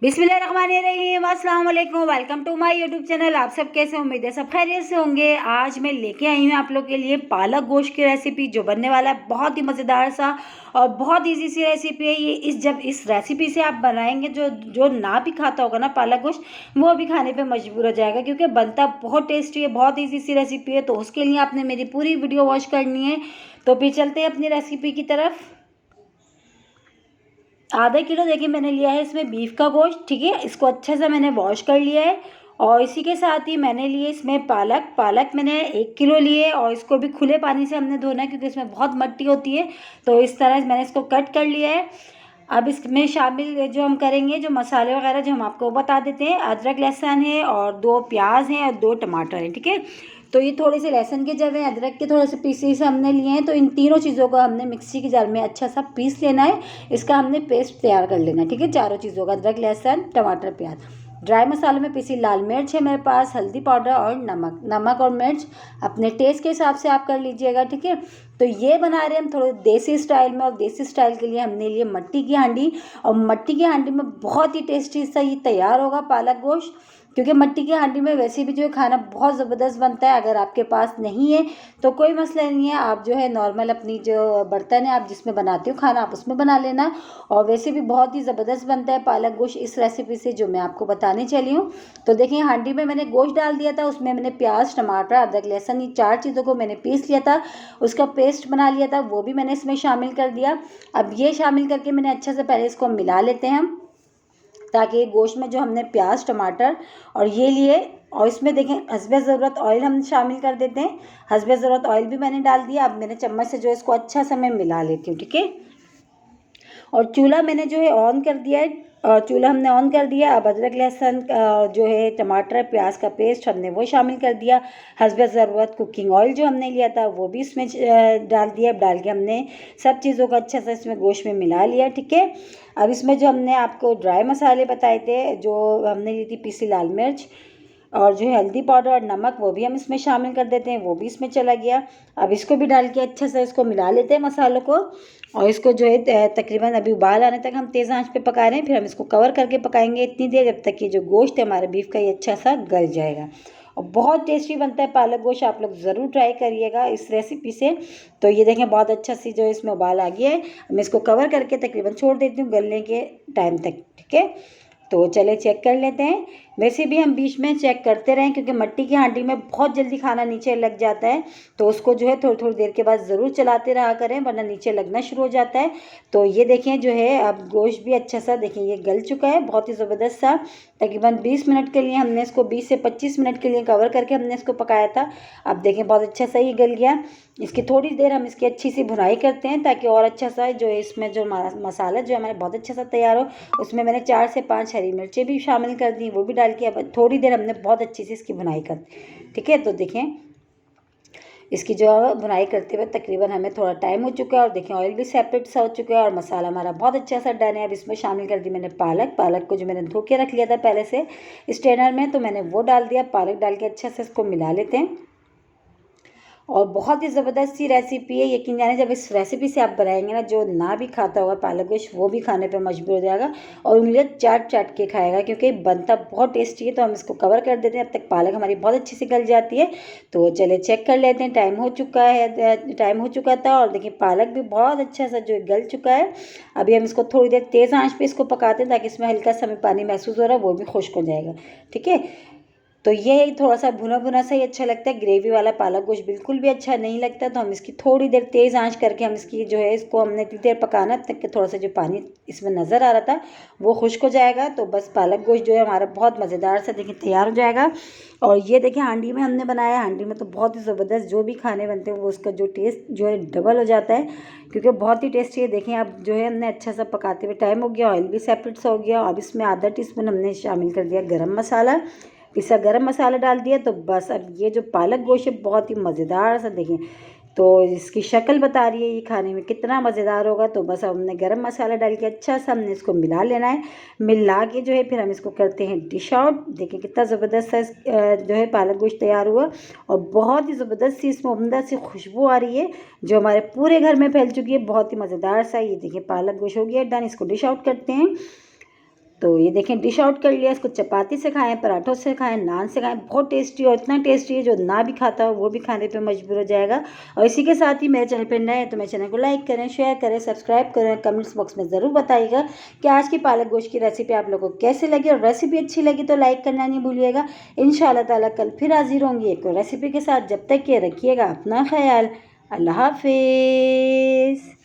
बिस्मिल्लाहिर्रहमानिर्रहीम, अस्सलाम वालेकुम। Welcome to my YouTube channel. आप सब कैसे, उम्मीद है सब खैरियत से होंगे। आज मैं लेके आई हूँ आप लोग के लिए पालक गोश्त की रेसिपी, जो बनने वाला है बहुत ही मज़ेदार सा और बहुत इजी सी रेसिपी है ये। जब इस रेसिपी से आप बनाएंगे, जो जो ना भी खाता होगा ना पालक गोश्त, वो भी खाने पे मजबूर हो जाएगा, क्योंकि बनता बहुत टेस्टी है, बहुत ईजी सी रेसिपी है। तो उसके लिए आपने मेरी पूरी वीडियो वॉच करनी है। तो फिर चलते हैं अपनी रेसिपी की तरफ। आधा किलो देखिए मैंने लिया है इसमें बीफ का गोश्त, ठीक है। इसको अच्छे से मैंने वॉश कर लिया है। और इसी के साथ ही मैंने लिए इसमें पालक मैंने 1 किलो लिए, और इसको भी खुले पानी से हमने धोना है, क्योंकि इसमें बहुत मिट्टी होती है। तो इस तरह मैंने इसको कट कर लिया है। अब इसमें शामिल जो हम करेंगे, जो मसाले वगैरह जो हम आपको बता देते हैं। अदरक लहसुन है, और 2 प्याज हैं, और 2 टमाटर हैं, ठीक है। तो ये थोड़े से लहसुन के जब हैं, अदरक के थोड़े से पीसेस हमने लिए हैं। तो इन तीनों चीज़ों को हमने मिक्सी के जार में अच्छा सा पीस लेना है। इसका हमने पेस्ट तैयार कर लेना है, ठीक है। चारों चीज़ों का, अदरक लहसुन टमाटर प्याज। ड्राई मसालों में पीसी लाल मिर्च है मेरे पास, हल्दी पाउडर और नमक और मिर्च अपने टेस्ट के हिसाब से आप कर लीजिएगा, ठीक है। तो ये बना रहे हैं हम थोड़े देसी स्टाइल में, और देसी स्टाइल के लिए हमने लिए मट्टी की हांडी। और मट्टी की हांडी में बहुत ही टेस्टी सा ये तैयार होगा पालक गोश्त, क्योंकि मट्टी की हांडी में वैसे भी जो है खाना बहुत ज़बरदस्त बनता है। अगर आपके पास नहीं है तो कोई मसला नहीं है, आप जो है नॉर्मल अपनी जो बर्तन है आप जिसमें बनाते हो खाना, आप उसमें बना लेना। और वैसे भी बहुत ही ज़बरदस्त बनता है पालक गोश्त इस रेसिपी से जो मैं आपको बताने चली हूँ। तो देखिए हांडी में मैंने गोश्त डाल दिया था, उसमें मैंने प्याज टमाटर अदरक लहसुन ये 4 चीज़ों को मैंने पीस लिया था, उसका पेस्ट बना लिया था, वो भी मैंने इसमें शामिल कर दिया। अब ये शामिल करके मैंने अच्छे से पहले इसको मिला लेते हैं हम, ताकि गोश्त में जो हमने प्याज टमाटर और ये लिए। और इसमें देखें हस्बे ज़रूरत ऑयल हम शामिल कर देते हैं। हस्बे ज़रूरत ऑयल भी मैंने डाल दिया। अब मैंने चम्मच से जो इसको अच्छा सा मैं मिला लेती हूँ, ठीक है। और चूल्हा मैंने जो है ऑन कर दिया है, और चूल्हा हमने ऑन कर दिया। अब अदरक लहसुन जो है टमाटर प्याज का पेस्ट हमने वो शामिल कर दिया। हस्बे ज़रूरत कुकिंग ऑयल जो हमने लिया था वो भी इसमें डाल दिया। अब डाल के हमने सब चीज़ों को अच्छा सा इसमें गोश्त में मिला लिया, ठीक है। अब इसमें जो हमने आपको ड्राई मसाले बताए थे, जो हमने ली थी पीसी लाल मिर्च और जो है हल्दी पाउडर और नमक, वो भी हम इसमें शामिल कर देते हैं, वो भी इसमें चला गया। अब इसको भी डाल के अच्छा सा इसको मिला लेते हैं मसालों को। और इसको जो है तकरीबन अभी उबाल आने तक हम तेज़ आंच पे पका रहे हैं। फिर हम इसको कवर करके पकाएंगे इतनी देर, जब तक कि जो गोश्त है हमारा बीफ का ये अच्छा सा गल जाएगा। और बहुत टेस्टी बनता है पालक गोश्त, आप लोग ज़रूर ट्राई करिएगा इस रेसिपी से। तो ये देखें बहुत अच्छा सी जो इसमें उबाल आ गया है। मैं इसको कवर करके तकरीबन छोड़ देती हूँ गलने के टाइम तक, ठीक है। तो चले चेक कर लेते हैं। वैसे भी हम बीच में चेक करते रहें, क्योंकि मट्टी की हांडी में बहुत जल्दी खाना नीचे लग जाता है। तो उसको जो है थोड़ी थोड़ी देर के बाद ज़रूर चलाते रहा करें, वरना नीचे लगना शुरू हो जाता है। तो ये देखें जो है अब गोश्त भी अच्छा सा देखें ये गल चुका है, बहुत ही ज़बरदस्त सा। तकरीबन 20 मिनट के लिए हमने इसको 20 से 25 मिनट के लिए कवर करके हमने इसको पकाया था। अब देखें बहुत अच्छा सा ये गल गया। इसकी थोड़ी देर हम इसकी अच्छी सी भुनाई करते हैं, ताकि और अच्छा सा जो इसमें जो मसाला जो हमारा बहुत अच्छा सा तैयार हो। उसमें मैंने 4 से 5 हरी मिर्चें भी शामिल कर दी, वो भी डाल के अब थोड़ी देर हमने बहुत अच्छी से इसकी भुनाई कर, ठीक है। तो देखें इसकी जो भुनाई करते हुए तकरीबन हमें थोड़ा टाइम हो चुका है, और देखें ऑयल भी सेपरेट सा हो चुका है, और मसाला हमारा बहुत अच्छा सा डन है। अब इसमें शामिल कर दी मैंने पालक को जो मैंने धो के रख लिया था पहले से स्ट्रेनर में, तो मैंने वो डाल दिया। पालक डाल के अच्छा से इसको मिला लेते हैं। और बहुत ही ज़बरदस्त सी रेसिपी है, यकीन जाने जब इस रेसिपी से आप बनाएंगे ना, जो ना भी खाता होगा पालक गोश्त वो भी खाने पे मजबूर हो जाएगा और उंगलियां चाट चाट के खाएगा, क्योंकि बनता बहुत टेस्टी है। तो हम इसको कवर कर देते हैं, अब तक पालक हमारी बहुत अच्छी से गल जाती है। तो चले चेक कर लेते हैं, टाइम हो चुका था, और देखिए पालक भी बहुत अच्छा सा जो गल चुका है। अभी हम इसको थोड़ी देर तेज़ आंच पे इसको पकाते हैं, ताकि इसमें हल्का सा पानी महसूस हो रहा है वो भी खुश्क हो जाएगा, ठीक है। तो ये थोड़ा सा भुना भुना सा ही अच्छा लगता है, ग्रेवी वाला पालक गोश्त बिल्कुल भी अच्छा नहीं लगता। तो हम इसकी थोड़ी देर तेज़ आंच करके हम इसकी जो है इसको हमने इतनी देर पकाना तक कि थोड़ा सा जो पानी इसमें नज़र आ रहा था वो खुश्क हो जाएगा। तो बस पालक गोश्त जो है हमारा बहुत मज़ेदार सा देखिए तैयार हो जाएगा। और ये देखिए हांडी में हमने बनाया, हांडी में तो बहुत ही ज़बरदस्त जो भी खाने बनते हैं वो उसका जो टेस्ट जो है डबल हो जाता है, क्योंकि बहुत ही टेस्टी है। देखें अब जो है हमने अच्छा सा पकाते हुए टाइम हो गया, ऑयल भी सेपरेट सा हो गया। अब इसमें आधा टीस्पून हमने शामिल कर दिया गरम मसाला, पिसा गरम मसाला डाल दिया। तो बस अब ये जो पालक गोश्त है बहुत ही मज़ेदार सा देखें, तो इसकी शक्ल बता रही है ये खाने में कितना मज़ेदार होगा। तो बस अब हमने गरम मसाला डाल के अच्छा सा हमने इसको मिला लेना है। मिला के जो है फिर हम इसको करते हैं डिश आउट। देखिए कितना ज़बरदस्त सा जो है पालक गोश्त तैयार हुआ, और बहुत ही ज़बरदस्त सी इसमें उम्दा सी खुशबू आ रही है जो हमारे पूरे घर में फैल चुकी है। बहुत ही मज़ेदार सा ये देखिए पालक गोश्त हो गया डन। इसको डिश आउट करते हैं। तो ये देखें डिश आउट कर लिया। इसको चपाती से खाएं, पराठों से खाएं, नान से खाएं, बहुत टेस्टी और इतना टेस्टी है जो ना भी खाता हो वो भी खाने पे मजबूर हो जाएगा। और इसी के साथ ही मेरे चैनल पर नए हैं तो मेरे चैनल को लाइक करें, शेयर करें, सब्सक्राइब करें। कमेंट्स बॉक्स में ज़रूर बताइएगा कि आज की पालक गोश्त की रेसिपी आप लोगों को कैसी लगी, और रेसिपी अच्छी लगी तो लाइक करना नहीं भूलिएगा। इंशाअल्लाह ताला कल फिर हाजिर होंगी एक और रेसिपी के साथ। जब तक ये रखिएगा अपना ख्याल। अल्लाह हाफिज़।